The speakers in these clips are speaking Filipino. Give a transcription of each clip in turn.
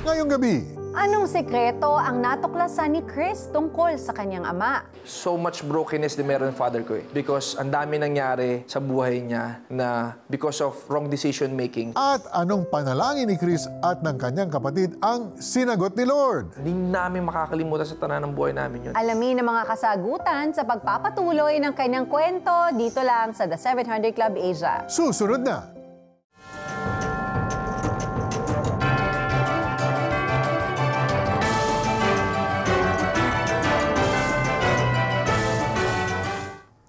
Ngayong gabi, anong sekreto ang natuklasan ni Chris tungkol sa kanyang ama? So much brokenness din meron ng father ko eh. Because ang dami nangyari sa buhay niya na because of wrong decision making. at anong panalangin ni Chris at ng kanyang kapatid ang sinagot ni Lord? Hindi namin makakalimutan sa tanan ng buhay namin yun. Alamin ang mga kasagutan sa pagpapatuloy ng kanyang kwento dito lang sa The 700 Club Asia. Susunod na.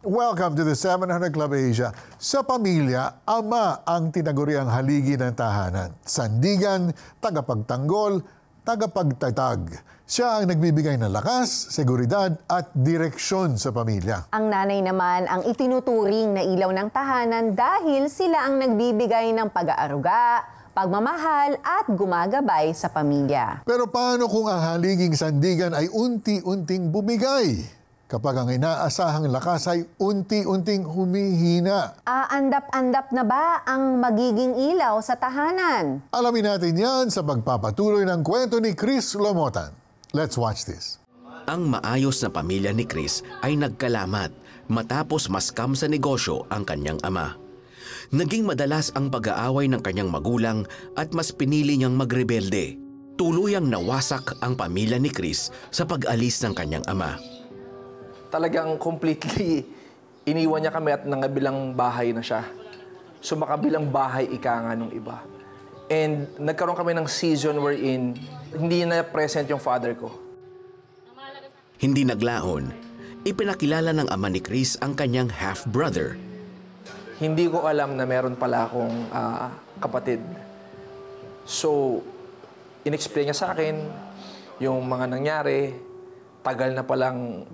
Welcome to the 700 Club Asia. Sa pamilya, ama ang tinaguriang haligi ng tahanan. Sandigan, tagapagtanggol, tagapagtatag. Siya ang nagbibigay ng lakas, seguridad at direksyon sa pamilya. Ang nanay naman ang itinuturing na ilaw ng tahanan dahil sila ang nagbibigay ng pag-aaruga, pagmamahal at gumagabay sa pamilya. Pero paano kung ang haliging sandigan ay unti-unting bumigay? Kapag ang inaasahang lakas ay unti-unting humihina. Aandap-andap na ba ang magiging ilaw sa tahanan? Alamin natin yan sa pagpapatuloy ng kwento ni Chris Lomotan. Let's watch this. Ang maayos na pamilya ni Chris ay nagkalamat matapos maskam sa negosyo ang kanyang ama. Naging madalas ang pag-aaway ng kanyang magulang at mas pinili niyang magrebelde. Tuluyang nawasak ang pamilya ni Chris sa pag-alis ng kanyang ama. Talagang completely iniwan niya kami at nangabilang bahay na siya. So makabilang bahay ika nga nung iba. And nagkaroon kami ng season wherein hindi na present yung father ko. Hindi naglaon, ipinakilala ng ama ni Chris ang kanyang half-brother. Hindi ko alam na meron pala akong kapatid. So, inexplain niya sa akin yung mga nangyari. Tagal na palang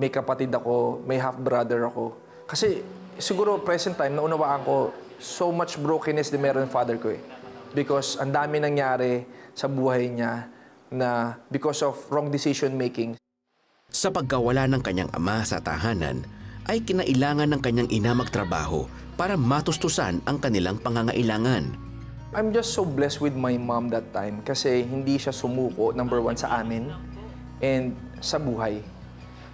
may kapatid ako, may half-brother ako. Kasi siguro present time, naunawaan ko so much brokenness din meron ng father ko eh. Because ang dami nangyari sa buhay niya na because of wrong decision making. Sa pagkawala ng kanyang ama sa tahanan, ay kinailangan ng kanyang ina magtrabaho para matustusan ang kanilang pangangailangan. I'm just so blessed with my mom that time kasi hindi siya sumuko, number one, sa amin and sa buhay.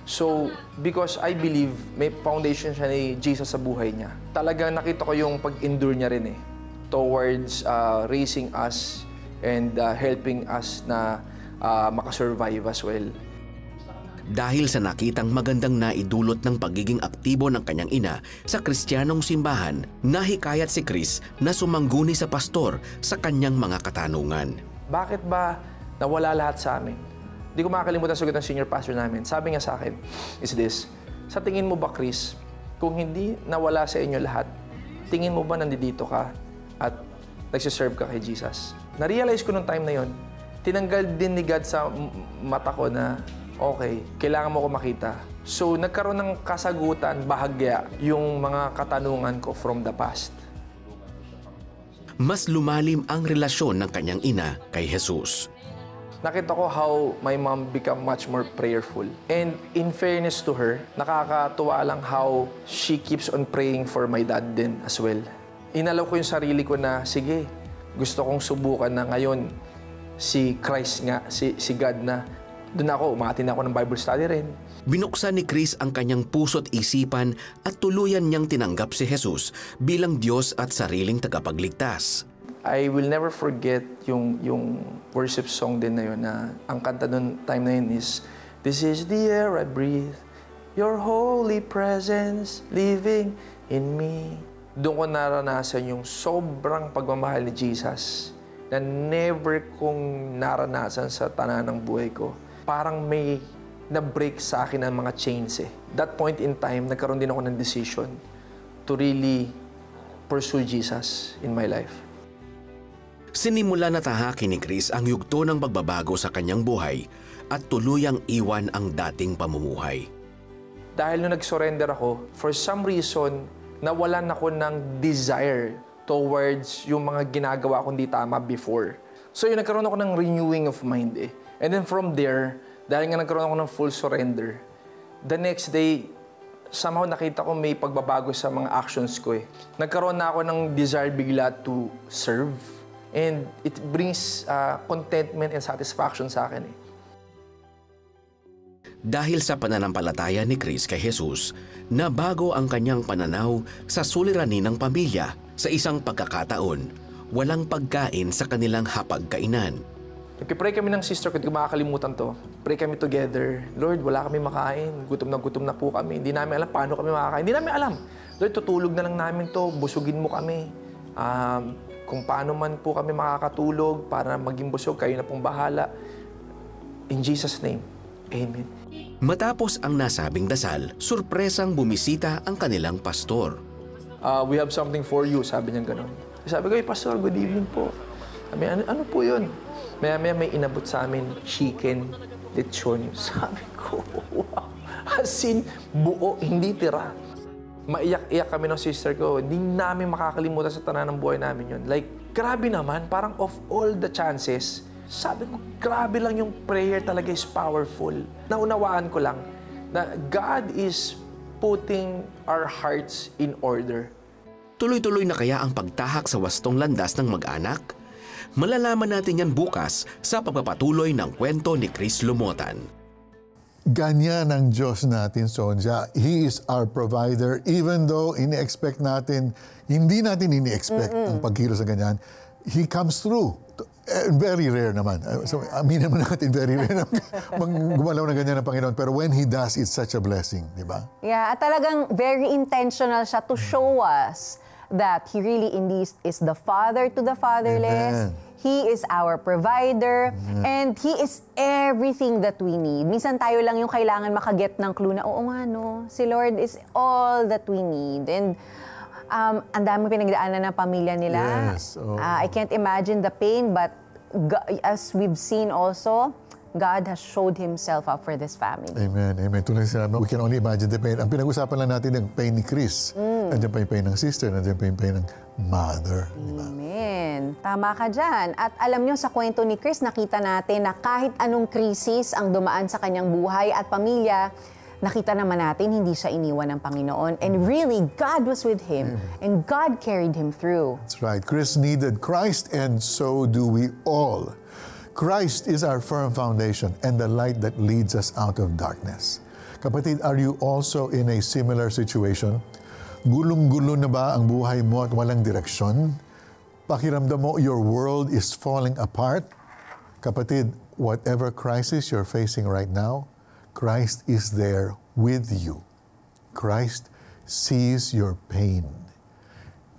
So, because I believe may foundation siya ni Jesus sa buhay niya. Talagang nakita ko yung pag-endure niya rin eh towards raising us and helping us na makasurvive as well. Dahil sa nakitang magandang naidulot ng pagiging aktibo ng kanyang ina sa Kristiyanong simbahan, nahikayat si Chris na sumangguni sa pastor sa kanyang mga katanungan. Bakit ba nawala lahat sa amin? Di ko makakalimutan sagot ng senior pastor namin. Sabi niya sa akin is this, sa tingin mo ba, Chris, kung hindi nawala sa inyo lahat, tingin mo ba nandito ka at nagsiserve ka kay Jesus? Na-realize ko nung time na yon, tinanggal din ni God sa mata ko na, okay, kailangan mo ko makita. So, nagkaroon ng kasagutan, bahagya, yung mga katanungan ko from the past. Mas lumalim ang relasyon ng kanyang ina kay Jesus. Nakita ko how my mom become much more prayerful. And in fairness to her, nakakatuwa lang how she keeps on praying for my dad din as well. Inalaw ko yung sarili ko na, sige, gusto kong subukan na ngayon si Christ nga, si God na. Doon ako, umatin ako ng Bible study rin. Binuksan ni Chris ang kanyang puso't isipan at tuluyan niyang tinanggap si Jesus bilang Diyos at sariling tagapagligtas. I will never forget yung worship song din na yun na ang kanta noon time na yun is, "This is the air I breathe, your holy presence living in me." Doon ko naranasan yung sobrang pagmamahal ni Jesus na never kong naranasan sa tanan ng buhay ko. Parang may na-break sa akin ang mga chains eh. That point in time, nagkaroon din ako ng decision to really pursue Jesus in my life. Sinimula na tahakin ni Chris ang yugto ng pagbabago sa kanyang buhay at tuluyang iwan ang dating pamumuhay. Dahil nung nag-surrender ako, for some reason, nawalan ako ng desire towards yung mga ginagawa kong di tama before. So yun, nagkaroon ako ng renewing of mind eh. And then from there, dahil nga nagkaroon ako ng full surrender, the next day, somehow nakita ko may pagbabago sa mga actions ko eh. Nagkaroon na ako ng desire bigla to serve And it brings contentment and satisfaction sa akin. Dahil sa pananampalataya ni Chris kay Jesus, nabago ang kanyang pananaw sa suliranin ng pamilya. Sa isang pagkakataon, walang pagkain sa kanilang hapagkainan. Nagpipray kami ng sister ko, hindi ko makakalimutan to. Pray kami together. Lord, wala kami makain. Gutom na po kami. Hindi namin alam paano kami makakain. Hindi namin alam. Lord, tutulog na lang namin to. Busugin mo kami. Kung paano man po kami makakatulog para maging busog, kayo na pong bahala. In Jesus' name, Amen. Matapos ang nasabing dasal, surpresang bumisita ang kanilang pastor. We have something for you, sabi niya gano'n. Sabi ko, hey, Pastor, good evening po. Sabi, ano po yun? Maya-maya may inabot sa amin, chicken, lechon. Sabi ko, wow. As in, buo, hindi tira. Maiyak-iyak kami ng sister ko. Hindi namin makakalimutan sa tanan ng buhay namin yun. Like, grabe naman, parang of all the chances, sabi ko, grabe lang yung prayer talaga is powerful. Naunawaan ko lang na God is putting our hearts in order. Tuloy-tuloy na kaya ang pagtahak sa wastong landas ng mag-anak? Malalaman natin yan bukas sa pagpapatuloy ng kwento ni Chris Lumotan. Ganyan ang Diyos natin, Sonja. He is our provider. Even though ini-expect natin, hindi natin ini-expect ang pagkilos sa ganyan, He comes through. Very rare naman. So, aminin naman natin, very rare naman gumalaw na ganyan ng Panginoon. Pero when He does, it's such a blessing, di ba? Yeah, at talagang very intentional siya to show us that He really indeed is the Father to the fatherless. Amen. He is our provider, and He is everything that we need. Minsan tayo lang yung kailangan makaget ng clue na, oo nga, no, si Lord is all that we need. And ang dami pinagdaanan ng pamilya nila. Yes. Oh. I can't imagine the pain, but as we've seen also, God has showed Himself up for this family. Amen. Amen. Tulad sinabi, we can only imagine the pain. Ang pinag-usapan lang natin yung pain ni Chris. Nandiyan pa yung pain ng sister, nandiyan pa yung pain ng mother. Diba? Amen. Tama ka dyan. At alam nyo, sa kwento ni Chris, nakita natin na kahit anong krisis ang dumaan sa kanyang buhay at pamilya, nakita naman natin, hindi siya iniwan ng Panginoon. And really, God was with him. And God carried him through. That's right. Chris needed Christ, and so do we all. Christ is our firm foundation and the light that leads us out of darkness. Kapatid, are you also in a similar situation? Gulong-gulo na ba ang buhay mo at walang direksyon? Pakiramdam mo your world is falling apart? Kapatid, whatever crisis you're facing right now, Christ is there with you. Christ sees your pain.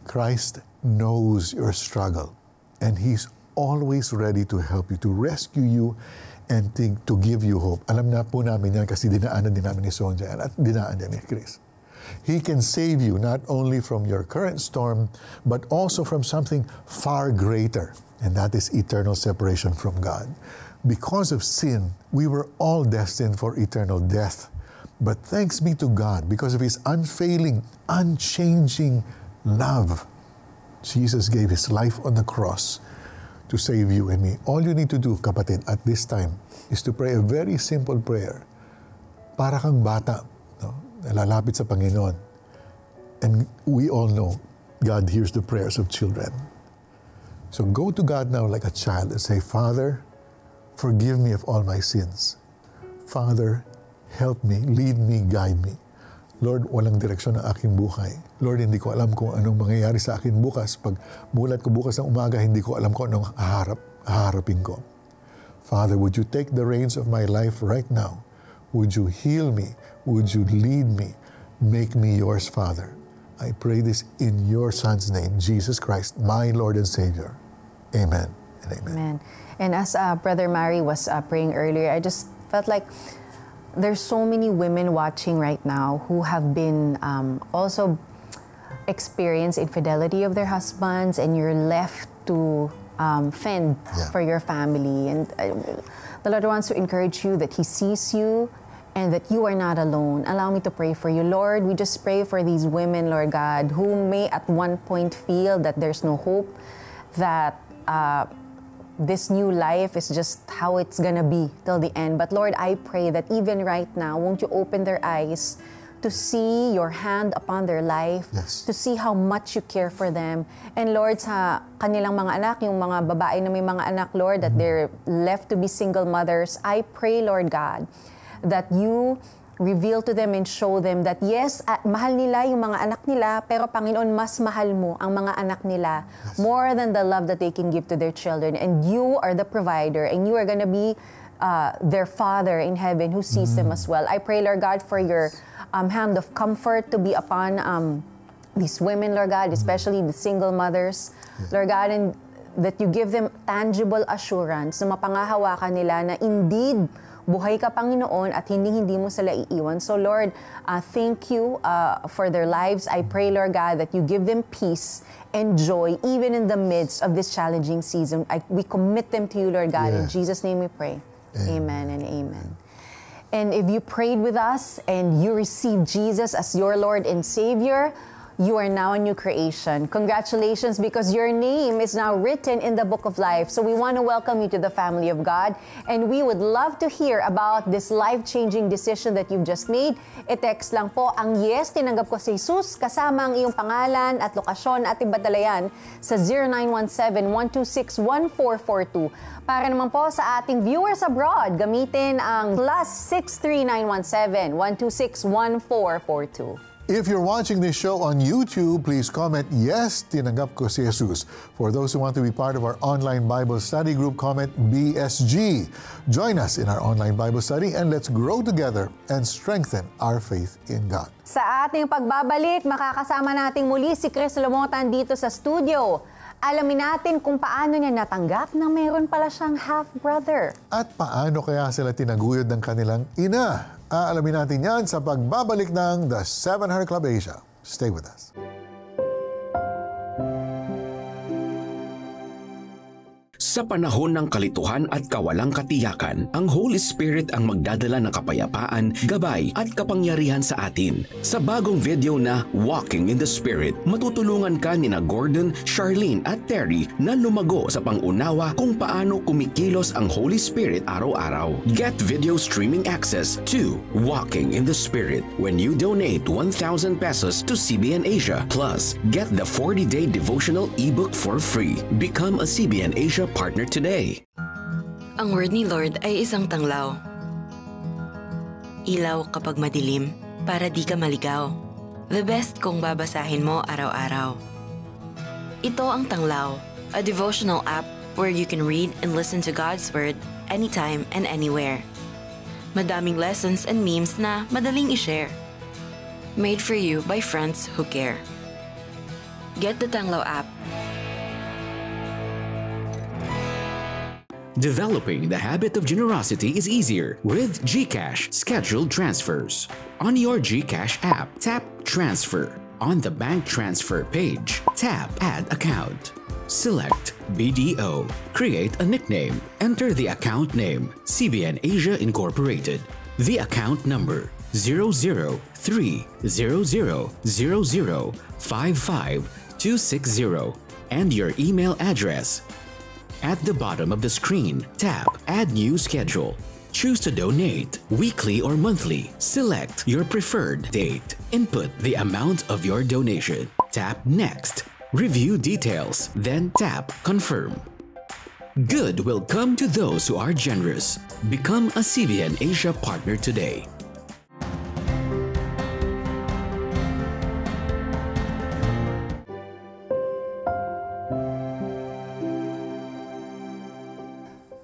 Christ knows your struggle, and He's always ready to help you, to rescue you, and to give you hope. Alam na po namin yan kasi dinaanan din namin ni Sonja at dinaanan din ni Chris. He can save you not only from your current storm, but also from something far greater, and that is eternal separation from God. Because of sin, we were all destined for eternal death. But thanks be to God, because of His unfailing, unchanging love, Jesus gave His life on the cross to save you and me. All you need to do, kapatid, at this time is to pray a very simple prayer. Para kang bata, no? Nalalapit sa Panginoon. And we all know God hears the prayers of children. So go to God now like a child and say, Father, forgive me of all my sins. Father, help me, lead me, guide me. Lord, walang direksyon ang aking buhay. Lord, hindi ko alam kung anong mangyayari sa akin bukas. Pag mulat ko bukas ng umaga, hindi ko alam kung anong haharapin ko. Father, would you take the reins of my life right now? Would you heal me? Would you lead me? Make me yours, Father. I pray this in your Son's name, Jesus Christ, my Lord and Savior. Amen and amen. Amen. And as Brother Mari was praying earlier, I just felt like there's so many women watching right now who have been also experienced infidelity of their husbands, and you're left to fend for your family. And the Lord wants to encourage you that He sees you and that you are not alone. Allow me to pray for you. Lord, we just pray for these women, Lord God, who may at one point feel that there's no hope, that this new life is just how it's gonna be till the end. But Lord, I pray that even right now, won't you open their eyes to see your hand upon their life, Yes. to see how much you care for them. And Lord, sa kanilang mga anak, yung mga babae na may mga anak, Lord, that they're left to be single mothers, I pray, Lord God, that you reveal to them and show them that yes, mahal nila yung mga anak nila, pero Panginoon, mas mahal mo ang mga anak nila more than the love that they can give to their children. And you are the provider, and you are gonna be their Father in heaven who sees them as well. I pray, Lord God, for your hand of comfort to be upon these women, Lord God, especially the single mothers, Lord God, and that you give them tangible assurance na mapangahawakan nila na indeed, buhay ka, Panginoon, at hindi mo sila iiwan. So, Lord, thank you for their lives. I pray, Lord God, that you give them peace and joy even in the midst of this challenging season. We commit them to you, Lord God. In Jesus' name we pray. Amen and amen. And if you prayed with us and you received Jesus as your Lord and Savior, you are now a new creation. Congratulations, because your name is now written in the book of life. So we want to welcome you to the family of God. And we would love to hear about this life-changing decision that you've just made. I-text lang po ang yes, tinanggap ko si Jesus, kasama ang iyong pangalan at lokasyon at ibadalayan sa 0917-126-1442. Para naman po sa ating viewers abroad, gamitin ang +63 917-126-1442. If you're watching this show on YouTube, please comment, yes, tinanggap ko si Jesus. For those who want to be part of our online Bible study group, comment BSG. Join us in our online Bible study and let's grow together and strengthen our faith in God. Sa ating pagbabalik, makakasama natin muli si Chris Lumotan dito sa studio. Alamin natin kung paano niya natanggap na mayroon pala siyang half-brother. At paano kaya sila tinaguyod ng kanilang ina? Aalamin natin yan sa pagbabalik ng The 700 Club Asia. Stay with us. Sa panahon ng kalituhan at kawalang katiyakan, ang Holy Spirit ang magdadala ng kapayapaan, gabay at kapangyarihan sa atin. Sa bagong video na Walking in the Spirit, matutulungan ka ni na Gordon, Charlene at Terry na lumago sa pangunawa kung paano kumikilos ang Holy Spirit araw-araw. Get video streaming access to Walking in the Spirit when you donate 1,000 pesos to CBN Asia. Plus, get the 40-day devotional ebook for free. Become a CBN Asia partner today. Ang word ni Lord ay isang tanglaw. Ilaw kapag madilim, para di ka maligaw. The best kung babasahin mo araw-araw. Ito ang Tanglaw, a devotional app where you can read and listen to God's Word anytime and anywhere. Madaming lessons and memes na madaling i-share. Made for you by friends who care. Get the Tanglaw app. Developing the habit of generosity is easier with GCash scheduled transfers. On your GCash app, tap Transfer. On the bank transfer page, tap Add Account. Select BDO. Create a nickname. Enter the account name, CBN Asia Incorporated. The account number 0030000552260 and your email address. At the bottom of the screen, tap Add New Schedule. Choose to donate weekly or monthly. Select your preferred date. Input the amount of your donation. Tap Next. Review details, then tap Confirm. Good will come to those who are generous. Become a CBN Asia partner today.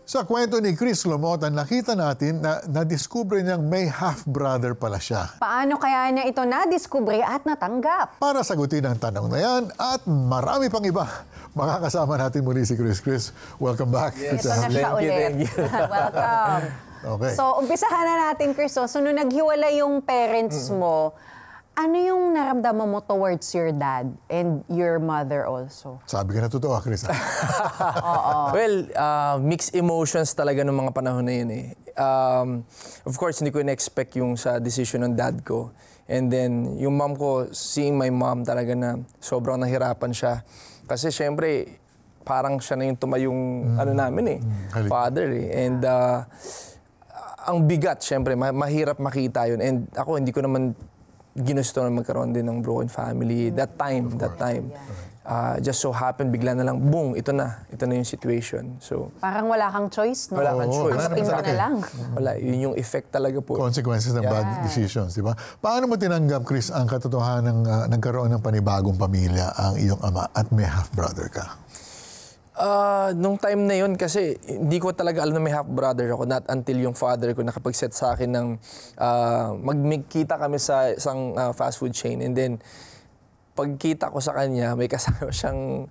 Sa kwento ni Chris Lumotan, nakita natin na nadiskubre niyang may half-brother pala siya. Paano kaya niya ito nadiskubre at natanggap? Para sagutin ang tanong na yan at marami pang iba, makakasama natin muli si Chris. Chris, welcome back. Ito na siya ulit. Welcome. Okay. So, umpisahan na natin, Chris. So, nung naghiwalay yung parents mo, ano yung naramdaman mo towards your dad and your mother also? Sabi ka na totoo, Chris. Well, mixed emotions talaga ng mga panahon na yun eh. Of course, hindi ko in-expect yung sa decision ng dad ko. And then, yung mom ko, seeing my mom talaga na sobrang nahirapan siya. Kasi syempre, parang siya na yung tumayong ano namin eh, father eh. And ang bigat, syempre, mahirap makita yun. And ako, hindi ko naman ginusto na magkaroon din ng broken family. That time. Just so happened, bigla na lang, boom, ito na yung situation. So, Parang wala kang choice, no? wala kang choice. Tanggapin mo na lang. Wala, yun yung effect talaga po. Consequences ng bad decisions, di ba? Paano mo tinanggap, Chris, ang katotohanan ng nagkaroon ng panibagong pamilya ang iyong ama at may half-brother ka? Nung time na yun, kasi hindi ko talaga alam na may half-brother ako. Not until yung father ko nakapag-set sa akin ng magkita kami sa isang fast food chain. And then, pagkita ko sa kanya, may kasama siyang,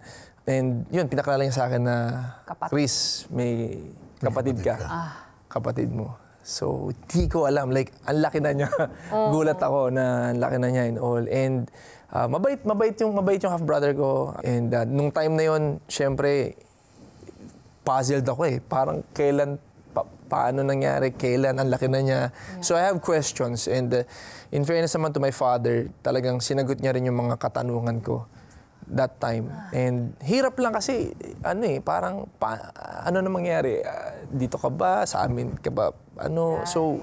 and yun, pinakilala niya sa akin na, Kapatid. Chris, may kapatid ka. Kapatid mo. So, di ko alam. Like, ang laki na niya. Gulat ako na ang laki na niya and all. And mabait yung half-brother ko. And nung time na yun, syempre, puzzled ako eh. Parang kailan, paano nangyari, kailan, ang laki na niya. So I have questions. And in fairness naman to my father, talagang sinagot niya rin yung mga katanungan ko that time. And hirap lang kasi, parang, ano na mangyari? Dito ka ba? Sa amin ka ba? So,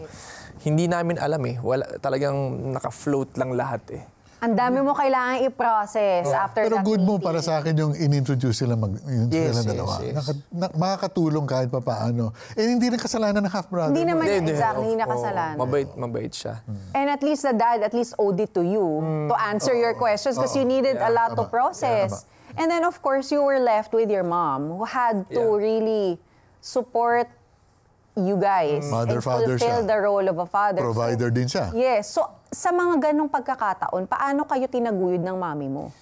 hindi namin alam eh. Talagang naka-float lang lahat eh. Ang dami mo kailangan i-process after Pero that good mo meeting. para sa akin yung in-introduce sila Yes, dalawa. yes. Makakatulong kahit pa paano. Hindi rin kasalanan ng half-brother. Hindi mo. naman exactly nakasalanan. Mabait siya. And at least the dad owed it to you to answer your questions because you needed a lot to process. And then of course, you were left with your mom who had to really support you guys Mother, and father fulfill siya. the role of a father. Provider din siya. Yes. So, sa mga ganong pagkakataon, paano kayo tinaguyod ng mami mo?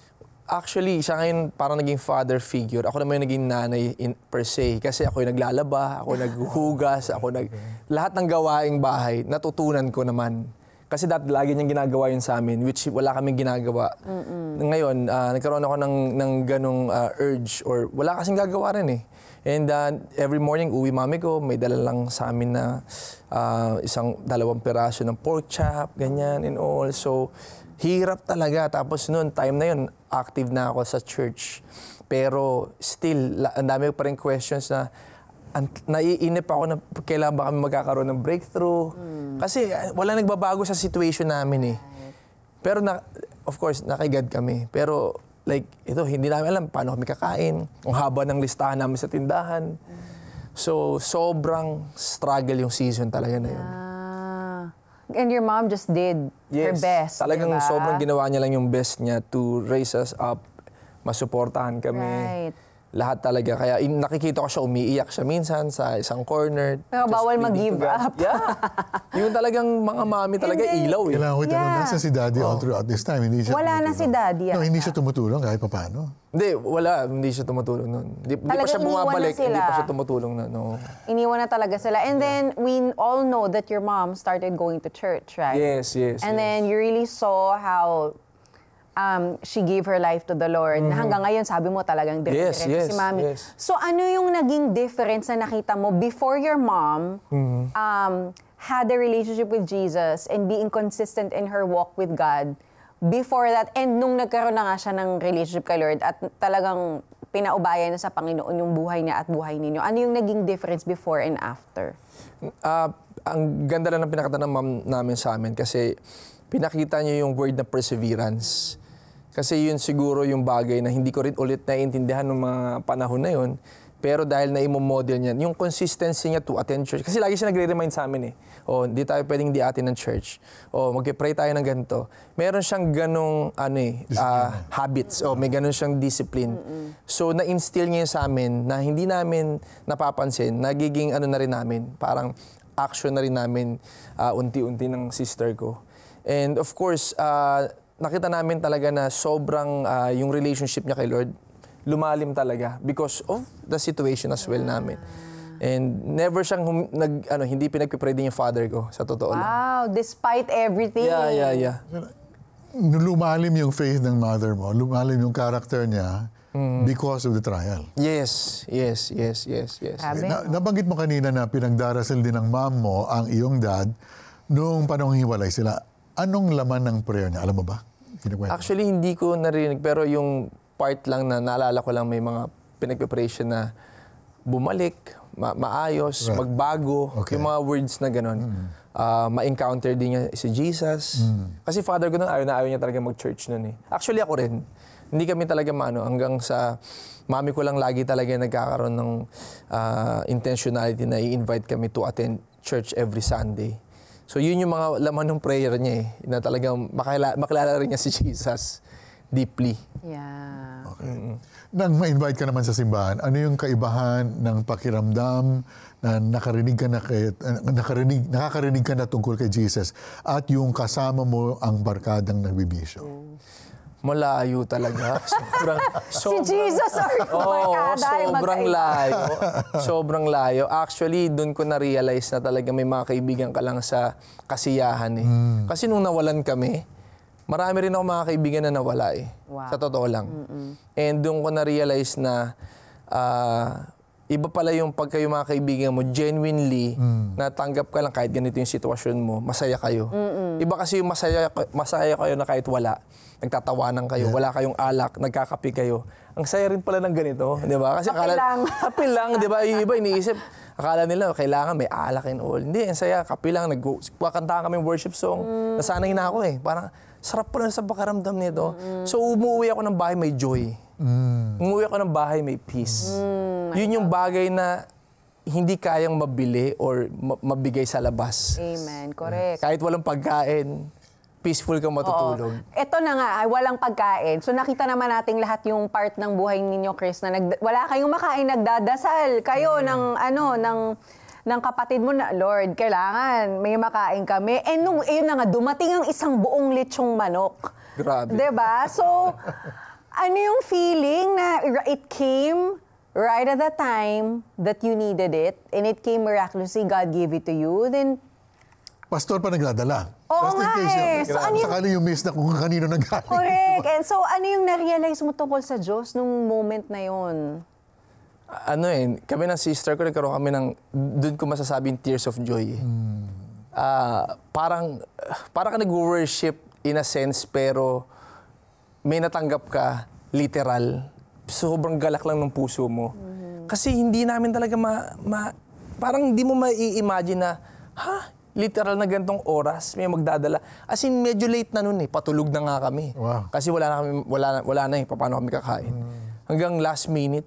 Actually, siya ngayon parang naging father figure. Ako naman yung naging nanay per se. Kasi ako yung naglalaba, ako naghuhugas, lahat ng gawaing bahay, natutunan ko naman. Kasi dati lagi niyang ginagawa yun sa amin, which wala kaming ginagawa. Ngayon, nagkaroon ako ng ganong urge, or wala kasing gagawa rin eh. And every morning, uwi mami ko, may dala lang sa amin na dalawang piraso ng pork chop, ganyan and all. So, hirap talaga. Tapos noon, time na yun, active na ako sa church. Pero still, ang dami pa rin questions na naiinip ako na kailan ba kami magkakaroon ng breakthrough. Kasi wala nagbabago sa situation namin eh. Pero of course, nakigad kami. Pero like, ito, hindi namin alam paano kami kakain. Ang haba ng listahan namin sa tindahan. So, sobrang struggle yung season talaga na yun. And your mom just did her best, Talagang diba? sobrang ginawa niya lang yung best niya to raise us up, masuportahan kami. Right. Lahat talaga. Kaya nakikita ko siya, umiiyak siya minsan sa isang corner. Pero just bawal pleading mag-give to God. up. Yeah. Yung talagang mga mami talaga ilaw eh. Kailangan ko itanong, Yeah. nasa si daddy all throughout this time. Hindi siya Wala na tumutulong. si daddy. No, hindi siya tumutulong kahit pa paano. Hindi siya tumutulong nun. Di pa Talagang siya iniwan na bumabalik, hindi sila. pa siya tumutulong na. No. Iniwan na talaga sila. And then, we all know that your mom started going to church, right? Yes. And then, you really saw how she gave her life to the Lord. Na hanggang ngayon, sabi mo talagang Yes, si Mami. yes. So, ano yung naging difference na nakita mo before your mom had a relationship with Jesus and being consistent in her walk with God before that, and nung nagkaroon na nga siya ng relationship kay Lord at talagang pinaubayan na sa Panginoon yung buhay niya at buhay ninyo, ano yung naging difference before and after? Ang ganda lang ng pinakita ng mom namin sa amin kasi pinakita niyo yung word na perseverance. Kasi yun siguro yung bagay na hindi ko rin ulit naiintindihan ng mga panahon na yun. Pero dahil na-model niya, yung consistency niya to attend church. Kasi lagi siya nagre-remind sa amin eh. Hindi tayo pwedeng di atin ng church. Mag-pray tayo ng ganito. Meron siyang ganong habits. May ganon siyang discipline. So na-instill niya sa amin na hindi namin napapansin. Nagiging na rin namin. Parang action na rin namin unti-unti ng sister ko. And of course, nakita namin talaga na sobrang yung relationship niya kay Lord, lumalim talaga because of the situation as well namin. And never siyang hindi pinagpipray din yung father ko, sa totoo lang. Wow, despite everything. Yeah. Lumalim yung faith ng mother mo, lumalim yung character niya because of the trial. Yes. Grabe. Nabanggit mo kanina na pinagdarasal din ng mom mo ang iyong dad nung panahong hiwalay sila. Anong laman ng prayer niya? Alam mo ba? Kinukwento. Actually, hindi ko narinig, pero yung part lang na naalala ko lang may mga pinagpipray siya na bumalik, maayos, Right. magbago, Okay. yung mga words na gano'n. Ma-encounter din niya si Jesus. Kasi father ko nun, ayaw niya talaga mag-church nun eh. Actually ako rin. Hindi kami talaga hanggang sa mami ko lang lagi talaga nagkakaroon ng intentionality na i-invite kami to attend church every Sunday. So yun yung mga laman ng prayer niya eh, na talagang makilala rin niya si Jesus deeply. Yeah. Nang ma-invite ka naman sa simbahan, ano yung kaibahan ng pakiramdam na nakakarinig ka na tungkol kay Jesus at yung kasama mo ang barkadang nagbibisyo? Malayo talaga. Si Jesus or yung barkada ay sobrang magkaiba. layo. Sobrang layo. Actually, doon ko na-realize na talaga may mga kaibigan ka lang sa kasiyahan eh. Kasi nung nawalan kami, marami rin ako mga kaibigan na nawala eh. Wow. Sa totoo lang. And doon ko na-realize na iba pala yung pagka yung mga kaibigan mo, genuinely, natanggap ka lang kahit ganito yung sitwasyon mo, masaya kayo. Iba kasi yung masaya kayo na kahit wala. Nagtatawanan kayo, wala kayong alak, nagkakapi kayo. Ang saya rin pala ng ganito, di ba? Kasi kape lang, di ba? Yung iba iniisip, akala nila kailangan may alak and all. Hindi, ang saya, kape lang, nagkakanta kami worship song. Nasanay na ako eh. Parang, sarap pala sa pakaramdam nito. So, umuwi ako ng bahay may joy. Umuwi ako ng bahay may peace. Yun yung bagay na hindi kayang mabili or mabigay sa labas. Amen. Correct. Kahit walang pagkain, peaceful kang matutulog. Ito na nga, ay walang pagkain. So nakita naman nating lahat yung part ng buhay ninyo, Chris, na wala kayong makain, nagdadasal kayo ng kapatid mo na, Lord, kailangan may makain kami. And nung ayun na nga, dumating ang isang buong lechong manok. Grabe. 'Di ba? So, ano yung feeling na it came right at the time that you needed it and it came miraculously, God gave it to you, then Pastor pa nagdadala. Oo Just in nga case, eh. So, ano yung- sakali yung miss na kung kanino nanggaling. correct. And so, ano yung na-realize mo tungkol sa Diyos nung moment na yun? Kami ng sister ko, nagkaroon kami ng, doon ko masasabing tears of joy. Parang ka nag-worship in a sense, pero may natanggap ka, literal. Sobrang galak lang ng puso mo. Kasi hindi namin talaga parang hindi mo mai-imagine na, literal na gantong oras, may magdadala. As in, medyo late na nun eh. Patulog na nga kami. Wow. Kasi wala na eh. Paano kami kakain? Hanggang last minute,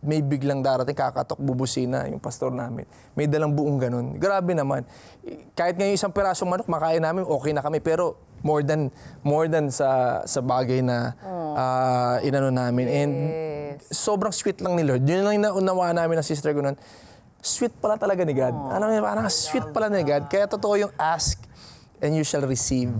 may biglang darating, kakatok, bubusina yung pastor namin. May dalang buong ganun. Grabe naman. Kahit ngayon isang pirasong manok, makain namin, okay na kami. Pero more than sa bagay na inano namin. And sobrang sweet lang ni Lord. Yun lang yung naunawaan namin ng sister ko nun. Sweet pala talaga ni God. Parang sweet pala ni God. Kaya totoo yung ask and you shall receive.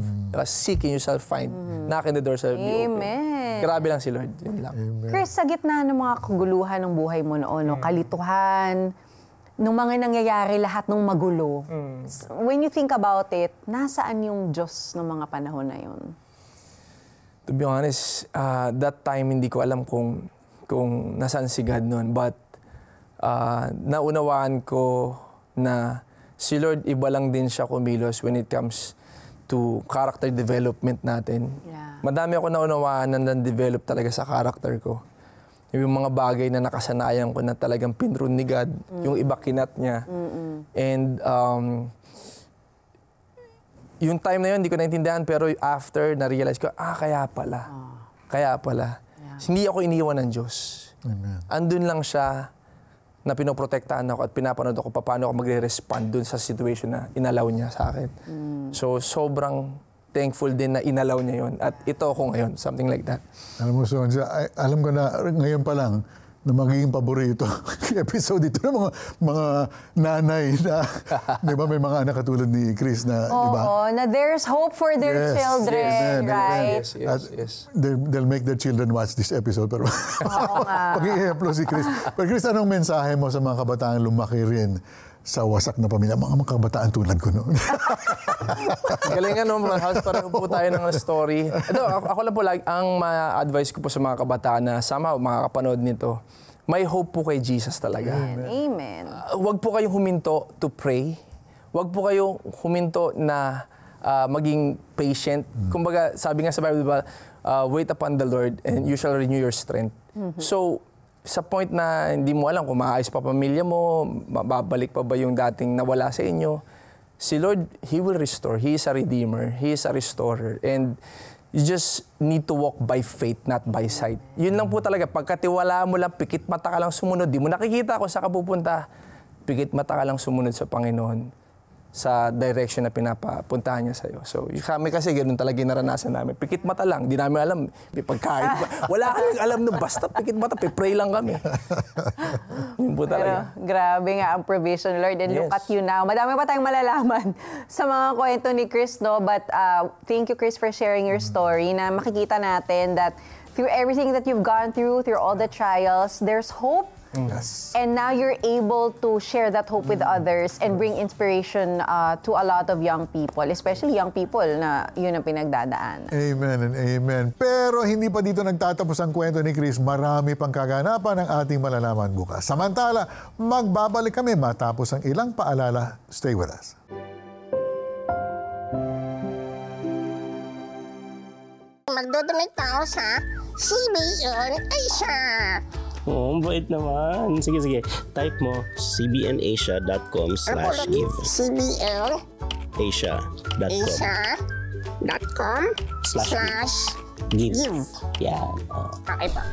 Seek and you shall find. Knock and the door shall be open. Amen. Grabe lang si Lord. Yun lang. Chris, sa gitna ng mga kaguluhan ng buhay mo noon, kalituhan, nung mga nangyayari lahat ng magulo, when you think about it, nasaan yung Diyos ng mga panahon na yun? To be honest, that time hindi ko alam kung nasaan si God noon. But naunawaan ko na si Lord iba lang din siya kumilos when it comes to character development natin. Yeah. Madami ako naunawaan na na-develop talaga sa character ko. Yung mga bagay na nakasanayan ko na talagang pinrun ni God, yung iba kinat niya. And yung time na yun, hindi ko naintindihan, pero after, na-realize ko, kaya pala. Kaya pala. Yeah. Hindi ako iniwan ng Diyos. Amen. Andun lang siya na pinoprotektahan ako at pinapanood ako paano ako magre-respond dun sa situation na inalaw niya sa akin. So, sobrang thankful din na inalaw niya yon. At ito ako ngayon, something like that. Alam mo, Sonja, alam ko na ngayon pa lang na magiging paborito episode ito ng mga nanay na, di ba, may mga anak katulad ni Chris na, di ba? Oo, na there's hope for their children, Amen, right? Yes. They'll make their children watch this episode. Pero Oo nga. pag-i-emplo si Chris. Pero Chris, anong mensahe mo sa mga kabataan lumaki rin sa wasak na pamilya? Mga kabataan tulad ko noon. Galingan no, mga house, pareho po tayo ng story. Ito, ako lang po, ang ma-advise ko po sa mga kabataan na somehow makakapanood nito, may hope po kay Jesus talaga. Amen. Huwag po kayong huminto to pray. Huwag po kayong huminto na maging patient. Kumbaga, sabi nga sa Bible, diba, wait upon the Lord and you shall renew your strength. So, sa point na hindi mo alam kung maayos pa pamilya mo, mababalik pa ba yung dating nawala sa inyo, si Lord, He will restore. He is a redeemer. He is a restorer. And you just need to walk by faith, not by sight. Yun lang po talaga. Pagkatiwalaan mo lang, pikit mata ka lang sumunod. Di mo nakikita kung saan ka pupunta. Pikit mata ka lang sumunod sa Panginoon sa direction na pinapapuntahan niya sa'yo. So, kami kasi ganoon talaga yung naranasan namin. Pikit mata lang. Di namin alam. May pagkain. Wala kaming alam na basta pikit mata. Pipray lang kami. Yun po talaga. Pero grabe nga ang provision, Lord. And look at you now. Madami pa tayong malalaman sa mga kwento ni Chris, no? But thank you, Chris, for sharing your story na makikita natin that through everything that you've gone through all the trials, there's hope. Yes. And now you're able to share that hope with others and bring inspiration to a lot of young people, especially young people na yun ang pinagdadaan. Amen and amen. Pero hindi pa dito nagtatapos ang kwento ni Chris. Marami pang kaganapan ang ating malalaman bukas. Samantala, magbabalik kami matapos ang ilang paalala. Stay with us. Magdodonate ako sa CBN Asia. Oo, bait naman. Sige. Type mo cbnasia.com/give. CBN Asia.com/give. Yan. Oh. Okay pa.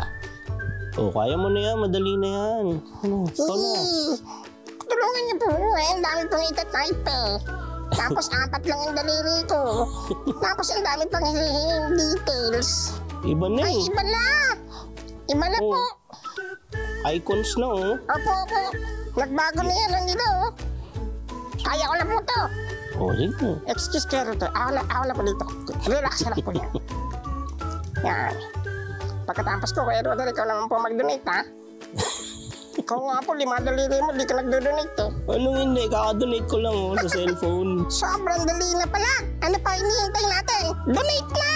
Oh, kaya mo na yan. Madali na yan. Ano? Ikaw na. Tulungan niyo po eh. Ang dami pong itatype eh. Tapos 4 lang ang daliri ko. Tapos ang dami pang hihinging details. Iba na Ay, eh. iba na. Iba na po. Icons na oh. Opo. Nagbago na yan ang ilo. Kaya ko na po to. Oh, sige. Excuse kero to. Ako na po dito. Relax na lang po yan. Yan. Pagkatapos ko, Kuya Rodel, ikaw naman po mag-donate, ha? Ikaw nga po, 5 daliri mo, di ka nag-donate eh. Anong hindi? Kaka-donate ko lang oh, sa cellphone. Sobrang dali na pala. Ano pa hinihintay natin? Donate na!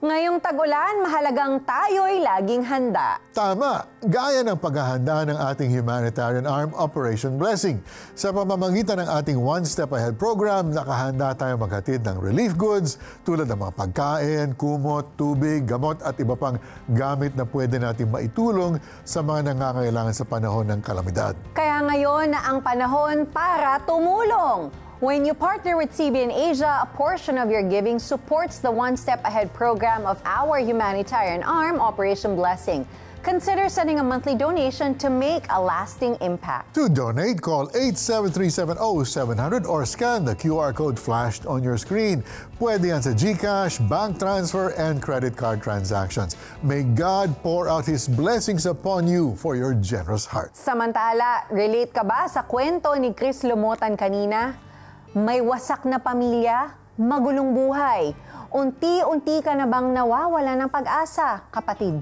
Ngayong tag-ulan, mahalagang tayo'y laging handa. Tama, gaya ng paghahanda ng ating humanitarian arm, Operation Blessing. Sa pamamagitan ng ating One Step Ahead program, nakahanda tayo maghatid ng relief goods tulad ng mga pagkain, kumot, tubig, gamot at iba pang gamit na pwede natin maitulong sa mga nangangailangan sa panahon ng kalamidad. Kaya ngayon na ang panahon para tumulong. When you partner with CBN Asia, a portion of your giving supports the One Step Ahead program of our humanitarian arm, Operation Blessing. Consider sending a monthly donation to make a lasting impact. To donate, call 873-70700 or scan the QR code flashed on your screen. Pwede yan sa GCash, bank transfer, and credit card transactions. May God pour out His blessings upon you for your generous heart. Samantala, relate ka ba sa kwento ni Chris Lumotan kanina? May wasak na pamilya, magulong buhay. Unti-unti ka na bang nawawala ng pag-asa, kapatid?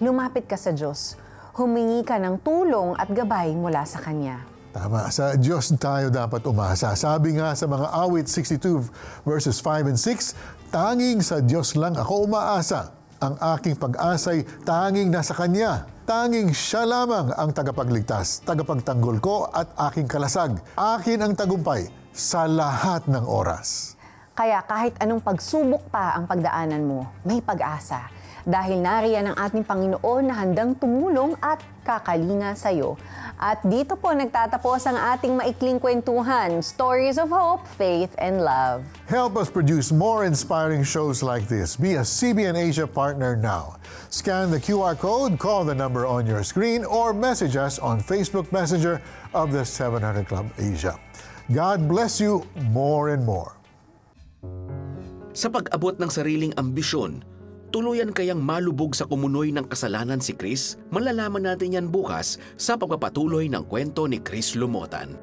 Lumapit ka sa Diyos. Humingi ka ng tulong at gabay mula sa Kanya. Tama, sa Diyos tayo dapat umasa. Sabi nga sa mga awit 62 verses 5 and 6, tanging sa Diyos lang ako umaasa. Ang aking pag-asa'y tanging nasa Kanya. Tanging Siya lamang ang tagapagligtas, tagapagtanggol ko at aking kalasag. Akin ang tagumpay sa lahat ng oras. Kaya kahit anong pagsubok pa ang pagdaanan mo, may pag-asa. Dahil nariyan ang ating Panginoon na handang tumulong at kakalinga sa iyo. At dito po nagtatapos ang ating maikling kwentuhan, Stories of Hope, Faith, and Love. Help us produce more inspiring shows like this. Be a CBN Asia partner now. Scan the QR code, call the number on your screen, or message us on Facebook Messenger of the 700 Club Asia. God bless you more and more. Sa pag-abot ng sariling ambisyon, tuluyan kayang malubog sa kumunoy ng kasalanan si Chris? Malalaman natin yan bukas sa pagpapatuloy ng kwento ni Chris Lumotan.